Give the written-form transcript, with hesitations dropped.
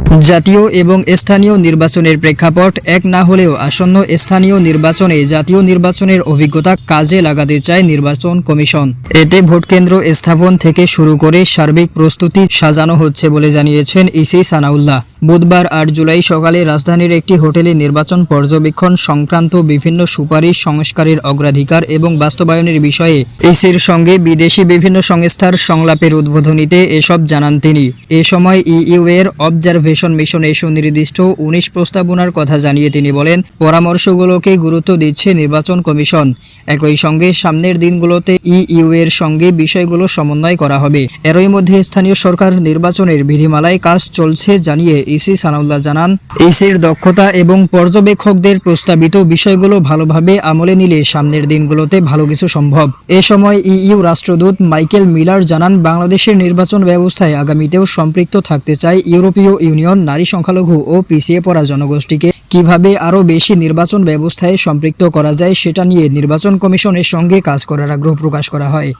জাতীয় এবং স্থানীয় নির্বাচনের প্রেক্ষাপট এক না হলেও আসন্ন স্থানীয় নির্বাচনে জাতীয় নির্বাচনের অভিজ্ঞতা কাজে লাগাতে চায় নির্বাচন কমিশন। এতে ভোটকেন্দ্র স্থাপন থেকে শুরু করে সার্বিক প্রস্তুতি সাজানো হচ্ছে বলে জানিয়েছেন ইসি সানাউল্লাহ। বুধবার ৮ জুলাই সকালে রাজধানীর একটি হোটেলে নির্বাচন পর্যবেক্ষণ সংক্রান্ত বিভিন্ন সুপারিশ সংস্কারের অগ্রাধিকার এবং বাস্তবায়নের বিষয়ে ইসির সঙ্গে বিদেশি বিভিন্ন সংস্থার সংলাপের উদ্বোধনীতে এসব জানান তিনি। এ সময় ইইউ এর অবজারভেশন মিশনে সুনির্দিষ্ট ১৯ প্রস্তাবনার কথা জানিয়ে তিনি বলেন, পরামর্শগুলোকে গুরুত্ব দিচ্ছে নির্বাচন কমিশন। একই সঙ্গে সামনের দিনগুলোতে ইইউ এর সঙ্গে বিষয়গুলো সমন্বয় করা হবে। এরই মধ্যে স্থানীয় সরকার নির্বাচনের বিধিমালায় কাজ চলছে জানিয়ে ইসি সানাউল্লাহ জানান, ইসির দক্ষতা এবং পর্যবেক্ষকদের প্রস্তাবিত বিষয়গুলো ভালোভাবে আমলে নিলে সামনের দিনগুলোতে ভালো কিছু সম্ভব। এ সময় ইইউ রাষ্ট্রদূত মাইকেল মিলার জানান, বাংলাদেশের নির্বাচন ব্যবস্থায় আগামীতেও সম্পৃক্ত থাকতে চায় ইউরোপীয় ইউনিয়ন। নারী সংখ্যালঘু ও পিছিয়ে পড়া জনগোষ্ঠীকে কিভাবে আরও বেশি নির্বাচন ব্যবস্থায় সম্পৃক্ত করা যায় সেটা নিয়ে নির্বাচন কমিশনের সঙ্গে কাজ করার আগ্রহ প্রকাশ করা হয়।